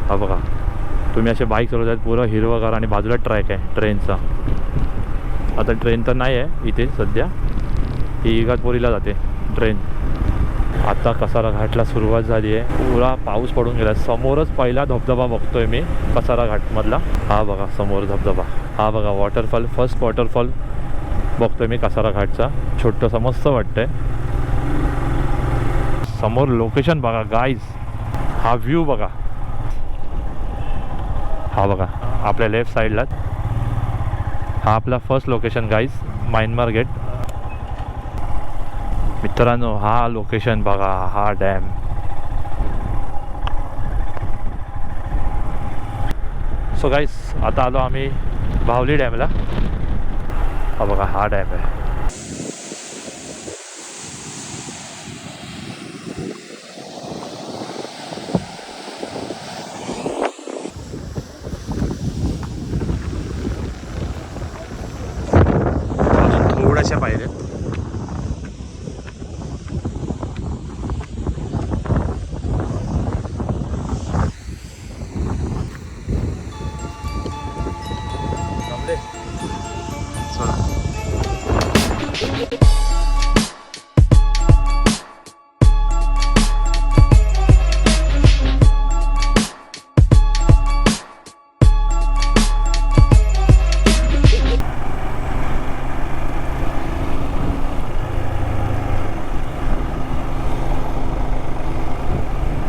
हा बघा, तुम्ही असे बाईक चालवत आहेत, पुरं हिरवगार आणि बाजूला ट्रॅक आहे ट्रेनचा. आता ट्रेन तर नाही आहे इथे सध्या, ही इगतपुरीला जाते ट्रेन. आता कसारा घाटला सुरुवात झाली आहे, पुरा पाऊस पडून गेला. समोरच पहिला धबधबा बघतोय मी कसारा घाटमधला. हा बघा समोर धबधबा, हा बघा वॉटरफॉल, फर्स्ट वॉटरफॉल बघतोय मी कसारा घाटचा. छोटंसं मस्त वाटतंय. समोर लोकेशन बघा गाईज, हा व्ह्यू बघा, हा बघा आपल्या लेफ्ट साईडला. हा आपला first location guys, Myanmar gate. मित्रांनो हा लोकेशन बघा, हा डॅम. सो गाईज आता आलो आम्ही बाहुली डॅमला. हा बघा हा डॅम आहे. थोड्याशा पायऱ्या.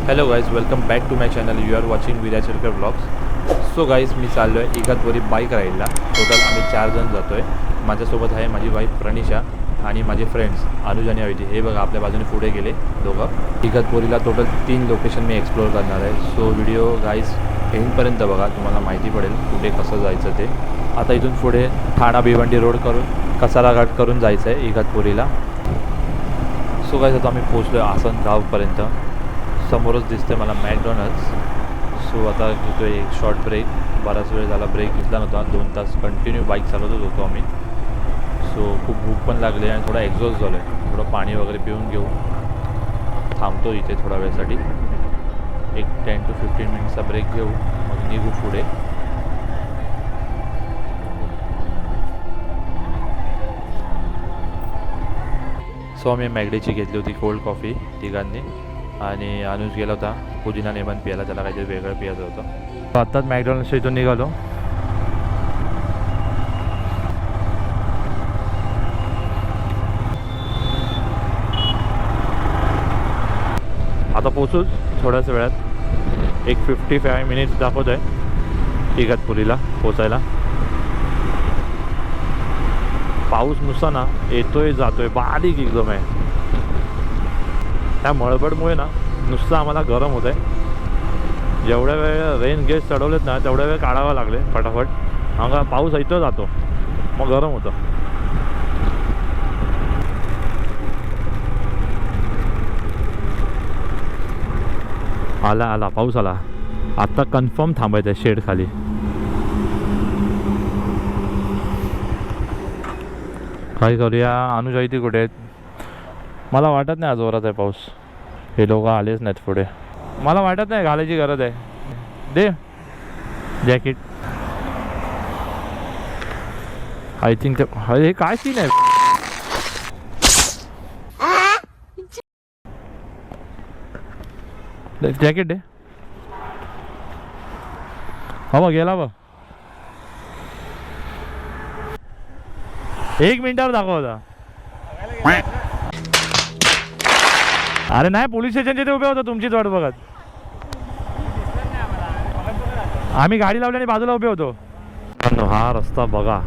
Hello guys, welcome back to my channel. You are watching Viraj Sherkar blogs. So guys मी चाललो आहे इगतपुरी बाईक राईडला. टोटल आम्ही 4 जण जातो आहे. माझ्यासोबत आहे माझी वाईफ प्रणिशा आणि माझे फ्रेंड्स अनुज आणि अविती. हे बघा आपल्या बाजूने पुढे गेले दोघं. इगतपुरीला टोटल 3 लोकेशन मी एक्सप्लोअर करणार आहे. सो व्हिडिओ गाईज एंडपर्यंत बघा, तुम्हाला माहिती पडेल कुठे कसं जायचं ते. आता इथून पुढे ठाणा भिवंडी रोड करून कसारा घाट करून जायचं आहे इगतपुरीला. सो गाईज आता आम्ही पोचलो आहे आसनगावपर्यंत. समोरच दिसते मला मॅकडॉनल्ड्स. सो आता घेतो एक शॉर्ट ब्रेक. बराच वेळ झाला ब्रेक घेतला नव्हता, 2 तास कंटिन्यू बाईक चालवतच होतो आम्ही. सो खूप भूक पण लागली आणि थोडा एक्झॉस्ट झालो आहे. थोडं पाणी वगैरे पिऊन घेऊ. थांबतो इथे थोड्या वेळासाठी, एक 10 to 15 मिनिट्सचा ब्रेक घेऊ, मग निघू पुढे. सो आम्ही मॅगडीची घेतली होती कोल्ड कॉफी तिघांनी, आणि अनुज गेला होता पुदिना लेमन प्यायला, त्याला काहीतरी वेगळं प्यायचं होतं. आत्ताच मॅकडॉनल्ड्सच्या इथून निघालो. आता पोचूच थोड्याच वेळात, एक 55 मिनिट्स दाखवत आहे इगतपुरीला पोचायला. पाऊस नुसता ना येतोय जातोय, बारीक एकदम आहे. त्या मळबडमुळे ना नुसतं आम्हाला गरम होत आहे. जेवढ्या वेळ रेन गेट चढवलेत ना तेवढ्या वेळ काढावं लागले फटाफट. अंगा पाऊस येतो जातो, मग गरम होतं. आला आला पाऊस आला. आत्ता कन्फर्म थांबायचं आहे शेड खाली. काय करूया, अनुज आई ती कुठे आहेत? मला वाटत नाही आज जोरात आहे पाऊस. हे लोक आलेच नाहीत पुढे. मला वाटत नाही घालायची गरज आहे. दे जॅकेट. आय थिंक हे काय सीन आहे. जॅकेट दे. हा बघ गेला बघ. 1 मिनिटावर दाखव होता. अरे नाही, पोलीस स्टेशनचे ते उभे होतो तुमचीच वाट बघत. आम्ही गाडी लावल्याने बाजूला उभे होतो. हा रस्ता बघा,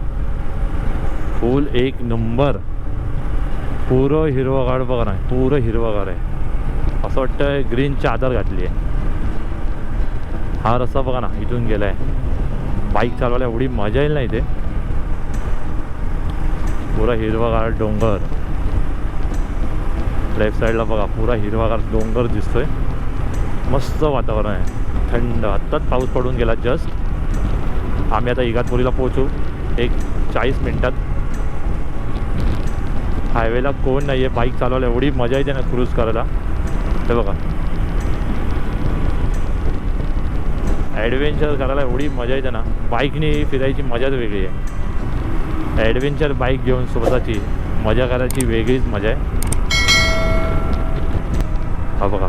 फुल 1 नंबर. पुरं हिरवगार बघा ना, पुरं हिरवगार आहे. असं वाटतं ग्रीन चादर घातली आहे. हा रस्ता बघा ना, इथून गेला आहे. बाईक चालवायला एवढी मजा येईल ना इथे. पुरा हिरवागार डोंगर. लेफ्ट साईडला बघा पुरा हिरवागार डोंगर दिसतोय. मस्त वातावरण आहे, थंड. आत्ताच पाऊस पडून गेला जस्ट. आम्ही आता इगतपुरीला पोहोचू एक 40 मिनिटात. हायवेला कोण नाही आहे, बाईक चालवायला एवढी मजा येते ना क्रूज करायला. हे बघा ॲडव्हेंचर करायला एवढी मजा येते ना, बाईकने फिरायची मजाच वेगळी आहे. ॲडव्हेंचर बाईक घेऊन स्वतःची मजा करायची वेगळीच मजा आहे. हा बघा,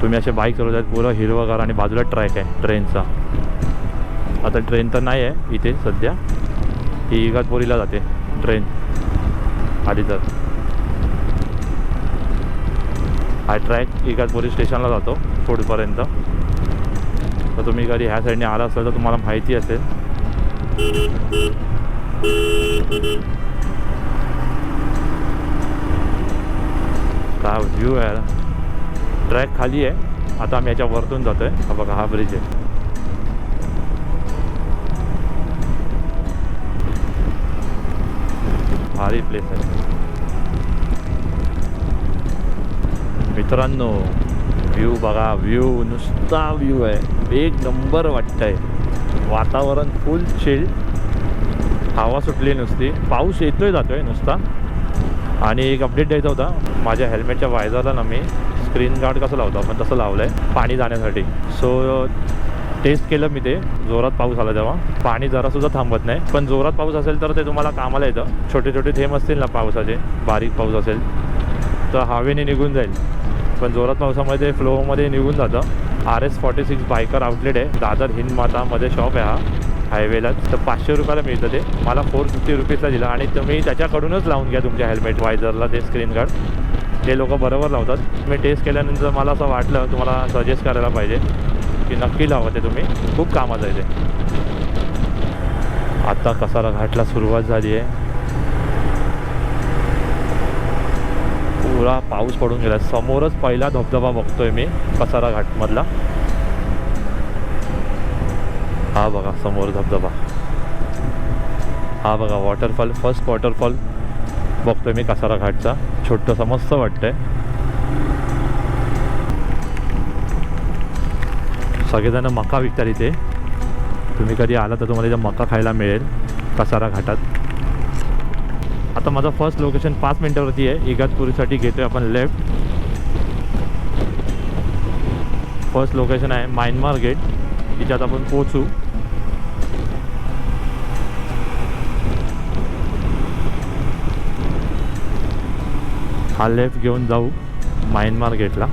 तुम्ही असे बाईक चालवत आहेत, पुरं हिरवंगार आणि बाजूला ट्रॅक आहे ट्रेनचा. आता ट्रेन तर नाही आहे इथे सध्या, ही इगतपुरीला जाते ट्रेन आधी. तर हा ट्रॅक इगतपुरी स्टेशनला जातो पुढपर्यंत. तर तुम्ही कधी ह्या साईडने आला असाल तर तुम्हाला माहिती असेल. काय व्ह्यू आहे. ट्रॅक खाली आहे, आता आम्ही याच्या वरतून जातो आहे. हा बघा, हा ब्रिज आहे. भारी प्लेस आहे मित्रांनो. व्ह्यू बघा, व्ह्यू नुसता व्ह्यू आहे, एक नंबर वाटतं आहे. वातावरण फुल चिल, हवा सुटली नुसती, पाऊस येतोय जातोय नुसता. आणि एक अपडेट द्यायचा होता, माझ्या हेल्मेटच्या वायझरला ना मी स्क्रीन गार्ड कसं लावतो आपण तसं लावलं आहे पाणी जाण्यासाठी. सो टेस्ट केलं मी, ते जोरात पाऊस आला तेव्हा पाणी जरासुद्धा थांबत नाही. पण जोरात पाऊस असेल तर ते तुम्हाला कामाला येतं. छोटे छोटे थेंब असतील ना पावसाचे, बारीक पाऊस असेल तर हवेने निघून जाईल, पण जोरात पावसामध्ये ते फ्लोमध्ये निघून जातं. RS46 बायकर आउटलेट आहे, दादर हिंदमातामध्ये शॉप आहे हा, हायवेला. तर 500 रुपयाला मिळतं ते. मला 450 रुपीजला दिलं. आणि तुम्ही त्याच्याकडूनच लावून घ्या तुमच्या हेल्मेट वायझरला ते स्क्रीन गार्ड, ते लोक बरोबर लावतात. मी टेस्ट केल्यानंतर मला असं वाटलं तुम्हाला सजेस्ट करायला पाहिजे की नक्की लावा ते तुम्ही, खूप कामाचं आहे ते. आता कसारा घाटला सुरुवात झाली आहे, पुरा पाऊस पडून गेला. समोरच पहिला धबधबा बघतोय मी कसारा घाटमधला. हा बघा समोर धबधबा, हा बघा वॉटरफॉल, फर्स्ट वॉटरफॉल बघतोय मी कसारा घाटचा. छोटंसं मस्त वाटतंय. सगळेजण मका विकतात इथे, तुम्ही कधी आला तर तुम्हाला इथं मका खायला मिळेल कसारा घाटात. आता माझं फर्स्ट लोकेशन 5 मिनटावरती आहे. इगतपुरीसाठी घेतोय आपण लेफ्ट. फर्स्ट लोकेशन आहे म्यानमार गेट, तिच्यात आपण पोचू. हा लेफ्ट घेऊन जाऊ म्यानमार गेटला.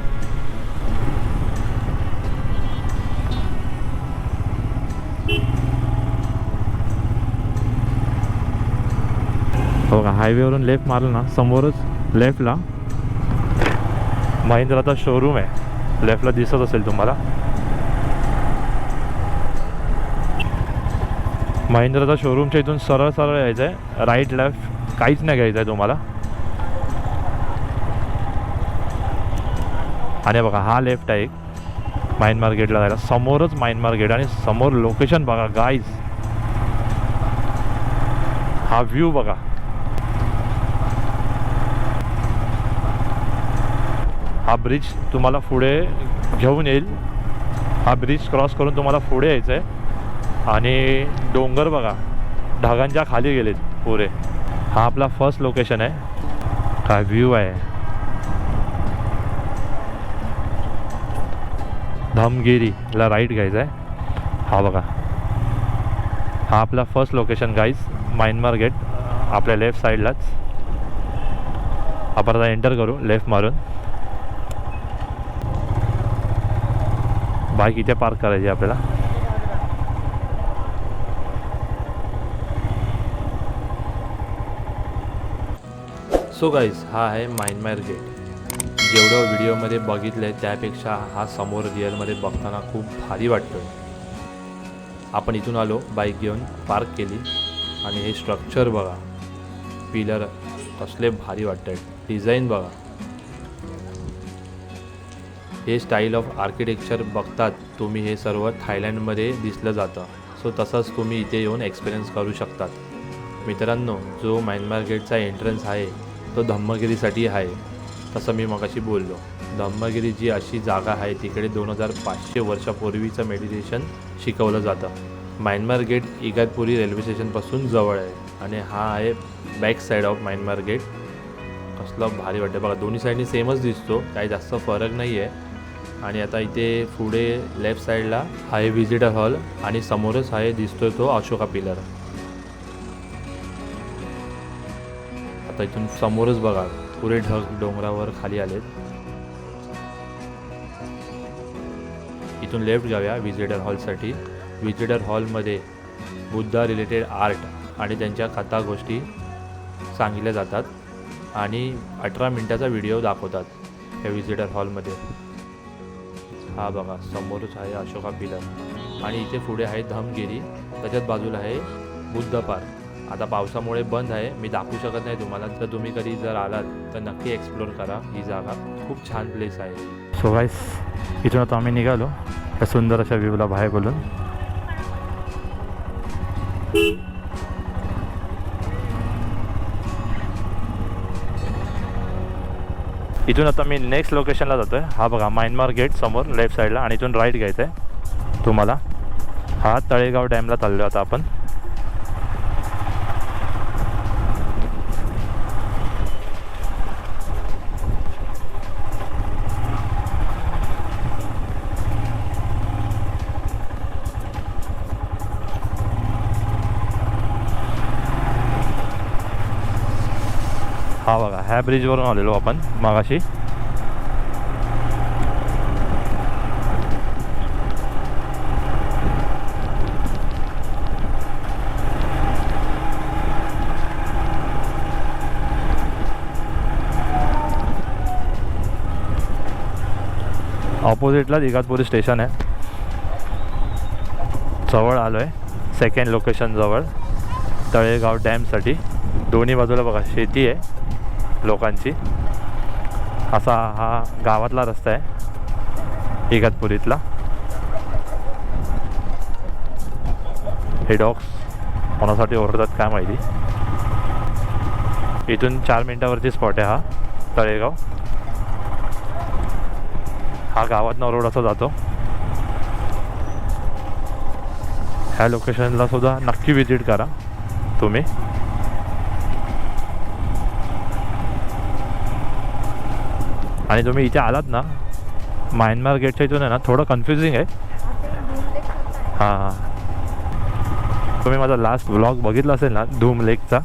बघा हायवेवरून लेफ्ट मारलं ना, समोरच लेफ्टला महिंद्राचा शोरूम आहे. लेफ्टला दिसत असेल तुम्हाला महिंद्राचा शोरूमच्या इथून सरळ सरळ यायचं आहे, राईट लेफ्ट काहीच नाही घ्यायचं आहे तुम्हाला. आणि बघा हा लेफ्ट आहे एक म्यानमार गेटला जायला, समोरच म्यानमार गेट. आणि समोर लोकेशन बघा गाईज, हा व्ह्यू बघा. हा ब्रिज तुम्हाला पुढे घेऊन येईल. हा ब्रिज क्रॉस करून तुम्हाला पुढे यायचं आहे. आणि डोंगर बघा ढगांच्या खाली गेलेत पुरे. हा आपला फर्स्ट लोकेशन आहे. काय व्ह्यू आहे. धमगिरीला राईट घ्यायचं आहे. हा बघा हा आपला first location guys, Myanmar gate आपल्या लेफ्ट साईडलाच. आपण आता एंटर करू लेफ्ट मारून. बाईक इथे पार्क करायची आपल्याला. सो गाईज हा आहे म्यानमार गेट. जेवढं व्हिडिओमध्ये बघितलं आहे त्यापेक्षा हा समोर रिअलमध्ये बघताना खूप भारी वाटतो आहे. आपण इथून आलो, बाईक घेऊन पार्क केली आणि हे स्ट्रक्चर बघा, पिलर कसले भारी वाटत आहे. डिझाईन बघा, हे स्टाईल ऑफ आर्किटेक्चर बघतात तुम्ही, हे सर्व थायलंडमध्ये दिसलं जातं. सो तसंच तुम्ही इथे येऊन एक्सपिरियन्स करू शकतात. मित्रांनो, जो म्यानमार गेटचा एंट्रन्स आहे तो धम्मगिरीसाठी आहे. तसं मी मगाशी बोललो, धम्मगिरी जी अशी जागा आहे तिकडे 2500 वर्षापूर्वीचं मेडिटेशन शिकवलं जातं. म्यानमार गेट इगतपुरी रेल्वे स्टेशनपासून जवळ आहे आणि हा आहे back side of Myanmar gate. कसलं भारी वाटतं बघा, दोन्ही साईडनी सेमच दिसतो, काही जास्त फरक नाही आहे. आणि आता इथे पुढे लेफ्ट साईडला आहे विजिटर हॉल आणि समोरच आहे दिसतोय तो अशोका पिलर. आता इथून समोरच बघा पुरे ढग डोंगरावर खाली आलेत. इथून लेफ्ट जाऊया विजिटर हॉलसाठी. विजिटर हॉलमध्ये बुद्धा रिलेटेड आर्ट आणि त्यांच्या कथा गोष्टी सांगितल्या जातात आणि 18 मिनिटाचा व्हिडिओ दाखवतात या विजिटर हॉलमध्ये. हा बघा समोरच आहे अशोका पिलर आणि इथे पुढे आहे धमगिरी, त्याच्याच बाजूला आहे बुद्ध पार्क. आता पावसामुळे बंद आहे, मी दाखवू शकत नाही तुम्हाला. तर तुम्ही कधी जर आलात तर नक्की एक्सप्लोर करा ही जागा, खूप छान प्लेस आहे. सो गाईस, इथून आता आम्ही निघालो त्या सुंदर अशा व्ह्यूला बाहेर बोलून. इथून आता मी नेक्स्ट लोकेशनला जातो आहे. हा बघा म्यानमार गेट समोर लेफ्ट साईडला आणि इथून राईट घ्यायचं आहे तुम्हाला. हा तळेगाव डॅमला चाललो आता आपण. हा बघा ह्या ब्रिजवरून आलेलो आपण मागाशी. ऑपोजिटला इगतपुरी स्टेशन आहे. जवळ आलो आहे सेकंड लोकेशन जवळ तळेगाव डॅमसाठी. दोन्ही बाजूला बघा शेती आहे लोकांची. असा हा गावातला रस्ता आहे इगतपुरीतला. हे डॉग्स कोणासाठी ओरडतात काय माहिती. इथून 4 मिनिटावरती स्पॉट आहे हा तळेगाव. हा गावातनं रोड असा जातो. ह्या लोकेशनला सुद्धा नक्की विजिट करा तुम्ही. आणि तुम्ही इथे आलात ना म्यानमार गेटच्या इथून आहे ना थोडं कन्फ्युजिंग आहे. हां, तुम्ही माझा लास्ट व्लॉग बघितला असेल ना धूम लेकचा,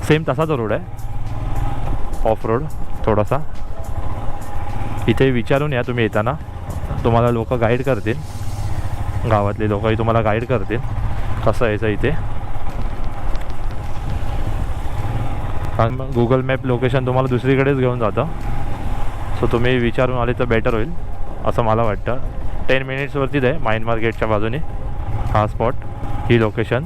सेम तसाच रोड आहे ऑफ रोड थोडासा. इथे विचारून या तुम्ही येताना, तुम्हाला लोक गाईड करतील, गावातले लोकही तुम्हाला गाईड करतील कसं यायचं इथे. गुगल मॅप लोकेशन तुम्हाला दुसरीकडेच घेऊन जातं. सो तुम्ही विचारून आले तर बेटर होईल असं मला वाटतं. 10 मिनिट्सवरतीच आहे म्यानमार गेटच्या बाजूने हा स्पॉट, ही लोकेशन.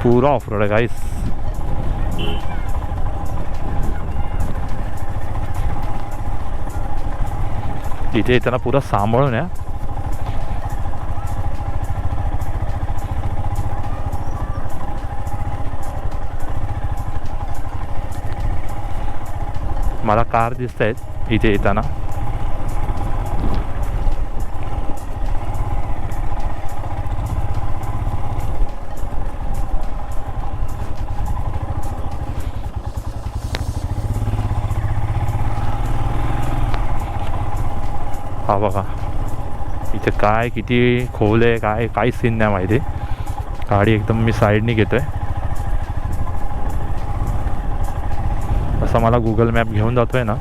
पूरा ऑफ रोड आहे गाईस. इथे येताना पुरा सांभाळून या. मला कार दिसत आहेत इथे येताना. हा बघा इथे काय किती खोल आहे, काय काही सीन नाही माहिती. गाडी एकदम मी साईडनी घेतोय. असं मला गुगल मॅप घेऊन जातोय ना.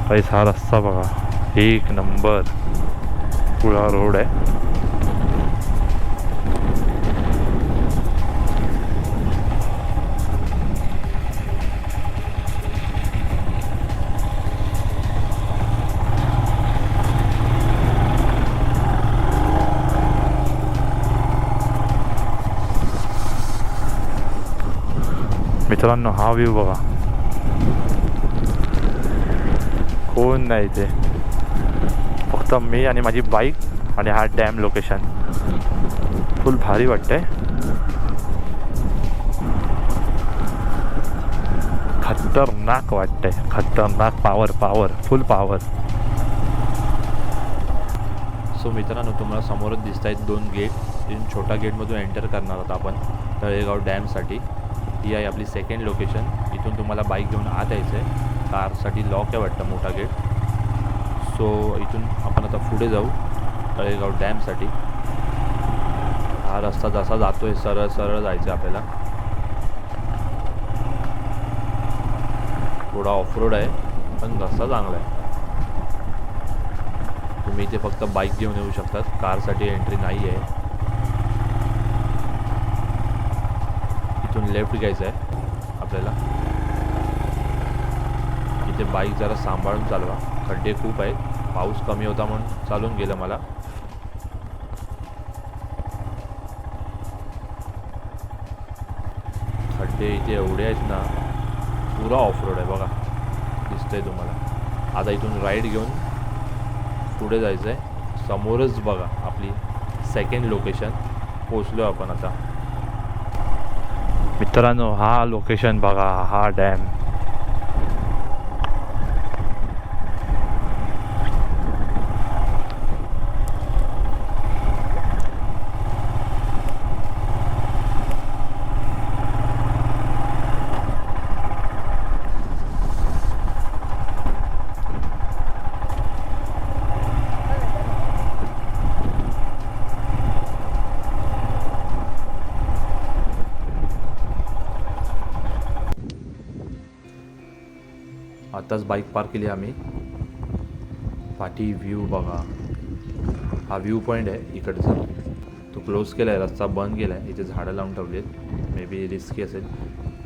काहीच हा रस्ता बघा एक नंबर पुढा रोड आहे. मित्रांनो हा व्ह्यू बघा, कोण नाही इथे, फक्त मी आणि माझी बाईक आणि हा डॅम लोकेशन. फुल भारी वाटतंय. खतरनाक वाटतंय, खतरनाक. पावर फुल पावर. सो मित्रांनो, तुम्हाला समोरच दिसत आहेत 2 गेट. इथून छोटा गेटमधून एंटर करणार आहोत आपण तळेगाव डॅमसाठी. ही आहे आपली सेकंड लोकेशन. इथून तुम्हाला बाईक घेऊन आत यायचं आहे. कारसाठी लॉक आहे वाटतं मोठा गेट. सो इथून आपण आता पुढे जाऊ तळेगाव डॅमसाठी. हा रस्ता जसा जातो आहे सरळ सरळ जायचं आहे आपल्याला. थोडा ऑफरोड आहे पण रस्ता चांगला आहे. तुम्ही इथे फक्त बाईक घेऊन येऊ शकतात, कारसाठी एंट्री नाही आहे. इथून लेफ्ट घ्यायचं आहे आपल्याला. इथे बाईक जरा सांभाळून चालवा, खड्डे खूप आहेत. पाऊस कमी होता म्हणून चालून गेलं मला. खड्डे इथे एवढे आहेत ना, पुरा ऑफरोड आहे बघा, दिसतंय तुम्हाला. आता इथून राईड घेऊन पुढे जायचं आहे. समोरच बघा आपली सेकंड लोकेशन. पोचलो आपण आता. मित्रांनो, हा लोकेशन बघा, हा डॅम. आताच बाईक पार्क केली आम्ही. पाठी व्ह्यू बघा, हा व्ह्यू पॉईंट आहे इकडचा. तो क्लोज केला आहे, रस्ता बंद केला आहे. इथे झाडं लावून ठेवली आहेत, मे बी रिस्की असेल.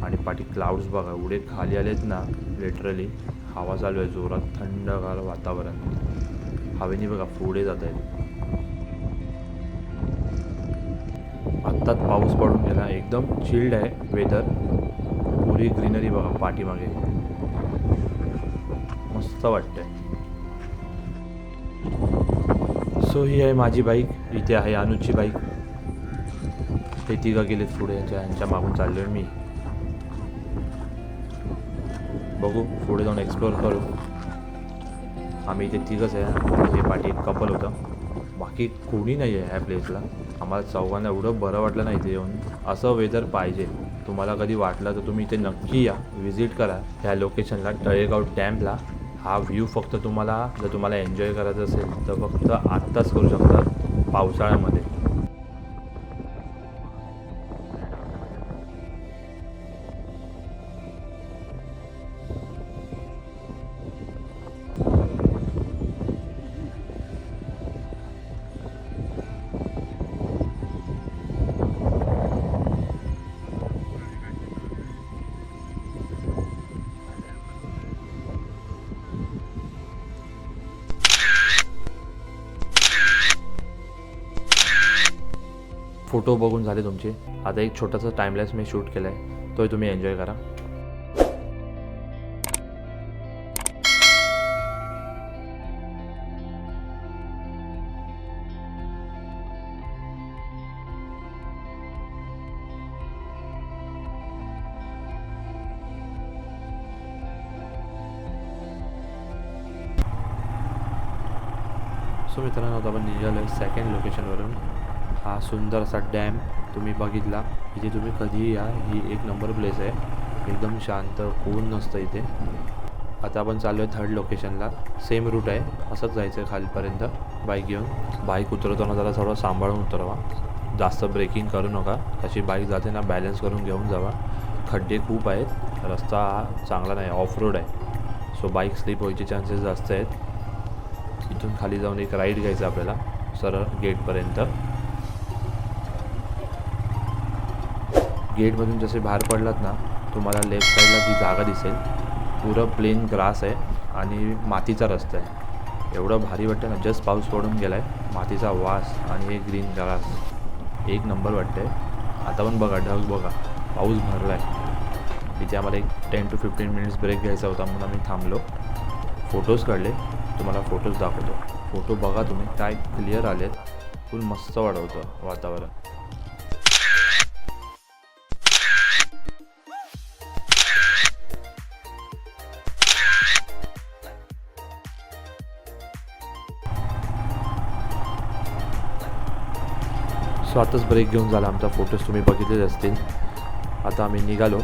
आणि पाठी क्लाउड्स बघा, एवढे खाली आलेत ना लिटरली. हवा चालू आहे जोरात, थंडगार वातावरण. हवेने बघा पुढे जात आहेत. आत्ताच पाऊस पडून गेला, एकदम चिल्ड आहे वेदर. पुरी ग्रीनरी बघा पाठीमागे, मस्त वाटतंय. सो ही आहे माझी बाईक, इथे आहे अनुजची बाईक. ते तिघं गेलेत पुढे, यांच्या मागून चाललो आहे मी. बघू पुढे जाऊन एक्सप्लोअर करू. आम्ही इथे तिघंच आहे, हे पाठी एक कपल होतं, बाकी कोणी नाही आहे ह्या प्लेसला. आम्हाला चौघांना एवढं बरं वाटलं नाही इथे येऊन. असं वेदर पाहिजे. तुम्हाला कधी वाटलं तर तुम्ही इथे नक्की या, व्हिजिट करा ह्या लोकेशनला, तळेगाव डॅमला. हा व्ह्यू फक्त तुम्हाला, जर तुम्हाला एन्जॉय करायचं असेल तर फक्त आत्ताच करू शकता, पावसाळ्यामध्ये. फोटो बघून झाले तुमचे. आता एक छोटासा टाइमलेस मी शूट केला आहे, तोही तुम्ही एन्जॉय करा. सो मित्रांनो, आता आपण निघालो आहे सेकंड लोकेशनवरून. हा सुंदर असा डॅम तुम्ही बघितला. इथे तुम्ही कधीही या, ही एक नंबर प्लेस आहे. एकदम शांत, कोण नसतं इथे. आता आपण चाललो आहे थर्ड लोकेशनला. सेम रूट आहे, असंच जायचं आहे खालीपर्यंत बाईक घेऊन. बाईक उतरवताना जरा थोडं सांभाळून उतरवा, जास्त ब्रेकिंग करू नका. तशी बाईक जाते ना, बॅलन्स करून घेऊन जावा. खड्डे खूप आहेत, रस्ता हा चांगला नाही, ऑफ रोड आहे. सो बाईक स्लिप व्हायचे चान्सेस जास्त आहेत. इथून खाली जाऊन एक राईड घ्यायचं आपल्याला सरळ गेटपर्यंत. गेटमधून जसे बाहेर पडलात ना, तुम्हाला लेफ्ट साईडला जी जागा दिसेल, पुरं प्लेन ग्रास आहे आणि मातीचा रस्ता आहे. एवढं भारी वाटतं ना, जस्ट पाऊस पडून गेला आहे, मातीचा वास आणि हे ग्रीन ग्रास, एक नंबर वाटतं आहे. आता पण बघा ढग बघा, पाऊस भरला आहे. इथे आम्हाला एक 10 to 15 मिनिट्स ब्रेक घ्यायचा होता म्हणून आम्ही थांबलो. फोटोज काढले, तुम्हाला फोटोज दाखवतो. फोटो बघा तुम्ही, काय क्लिअर आलेत, फुल मस्त वाढवतं वातावरण. सो आताच ब्रेक घेऊन झाला आमचा. फोटोज तुम्ही बघितलेच असतील. आता आम्ही निघालो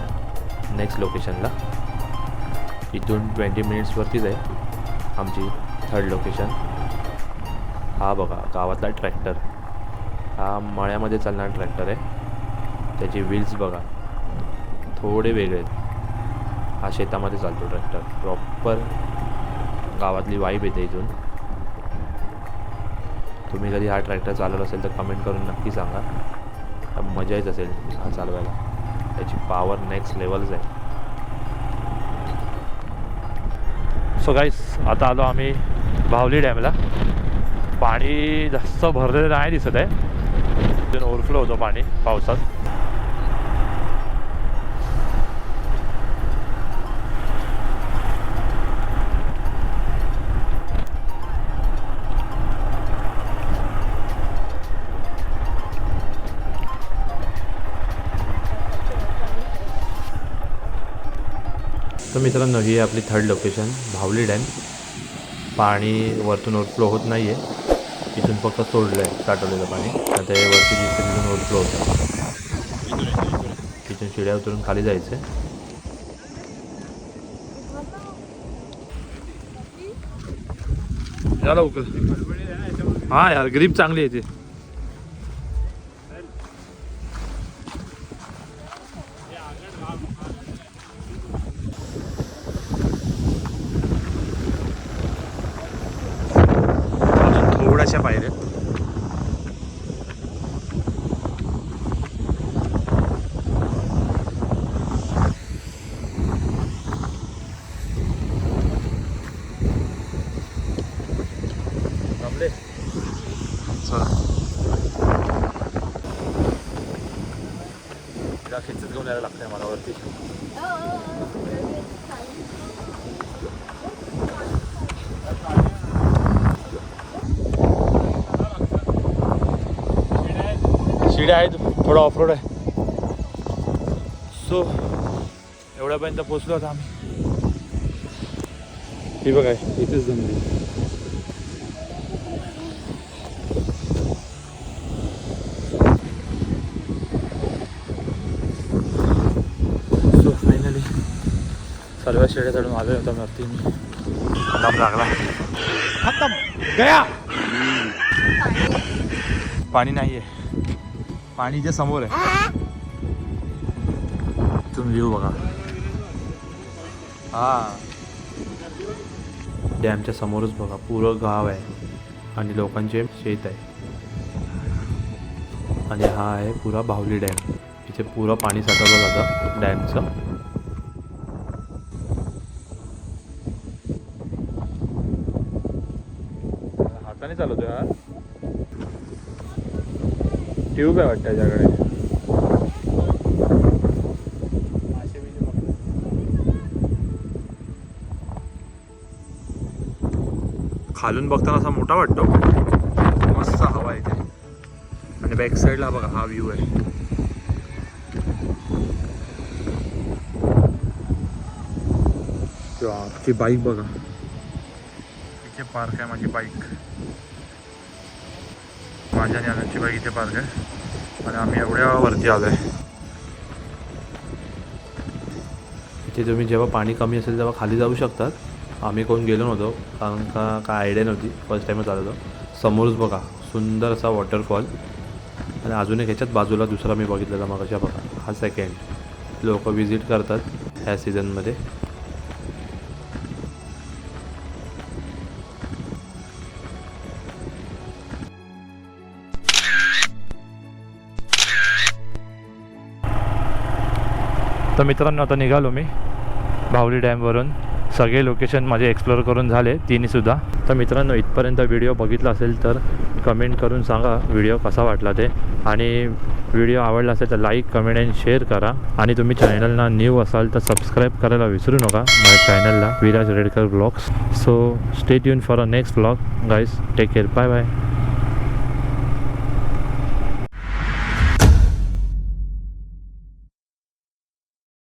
नेक्स्ट लोकेशनला. इथून 20 मिनिट्सवरतीच आहे आमची थर्ड लोकेशन. हा बघा गावातला ट्रॅक्टर. हा मळ्यामध्ये चालणारा ट्रॅक्टर आहे. त्याचे व्हील्स बघा थोडे वेगळे आहेत. हा शेतामध्ये चालतो ट्रॅक्टर. प्रॉपर गावातली वाईब येते इथून. तुम्ही कधी हा ट्रॅक्टर चालवला असेल तर कमेंट करून नक्की सांगा. मजा येत असेल हा चालवायला. त्याची पॉवर नेक्स्ट लेवलच आहे. सो गाईस आता आलो आम्ही भावली डॅमला. पाणी जास्त भरलेलं नाही दिसत आहे. इथून ओव्हरफ्लो होतो पाणी पावसात. तर मित्रांनो ही आपली थर्ड लोकेशन भावली डॅम. पाणी वरतून ओव्हरफ्लो होत नाही आहे. इथून फक्त सोडलं आहे साठवलेलं पाणी. आता हे वरती दिसतं तिथून ओव्हरफ्लो होतं. तिथून शिड्या उतरून खाली जायचं आहे. झालं उकल. हां यार ग्रीप चांगली आहे ती. थोड्याशा पायऱ्या. थांबले चला. तिला खिचत घेऊन यायला लागतंय मला वरती. शिड्या आहेत. थोडा ऑफरोड आहे. सो एवढ्यापर्यंत पोचलो होता आम्ही. ही बघा इथेच जमली. सो फायनली सर्व शिड्या चढून आलो होता वरती. दम लागला. खतम गया. पाणी नाही आहे. पाणी जे समोर आहे. इथून व्ह्यू बघा. हा डॅमच्या समोरच बघा पुरं गाव आहे आणि लोकांचे शेत आहे. आणि हा आहे पुरा भावली डॅम. इथे पुरं पाणी साठवलं जातं डॅमचं. हाताने चालवतो यार. ट्यूब आहे वाटतं त्याच्याकडे. खालून बघताना असा मोठा वाटतो. मस्त हवा आहे इथे. आणि बॅक साईडला बघा हा व्ह्यू आहे. आमची बाईक बघा. इथे पार्क आहे माझी बाईक. माझ्या आणि आनंदची बाईक इथे पार्क आहे. आणि आम्ही एवढ्या वरती आलो आहे. इथे तुम्ही जेव्हा पाणी कमी असेल तेव्हा खाली जाऊ शकतात. आम्ही कोण गेलो नव्हतो कारण का काय आयडिया नव्हती. फर्स्ट टाईमच आलो होतो. समोरच बघा सुंदर असा वॉटरफॉल. आणि अजून एक ह्याच्यात बाजूला दुसरा मी बघितलेला मग अशा बघा. हा सेकंड. लोक विजिट करतात ह्या सीझनमध्ये. तर मित्रांनो आता निघालो मी भावली डॅमवरून. सगळे लोकेशन माझे एक्सप्लोअर करून झाले तिन्हीसुद्धा. तर मित्रांनो इथपर्यंत व्हिडिओ बघितला असेल तर कमेंट करून सांगा व्हिडिओ कसा वाटला ते. आणि व्हिडिओ आवडला असेल तर लाईक कमेंट आणि शेअर करा. आणि तुम्ही चॅनलला न्यू असाल तर सबस्क्राईब करायला विसरू नका माझ्या चॅनलला Viraj Redkar blogs. So stay tune for a next blog guys. Take care. Bye bye.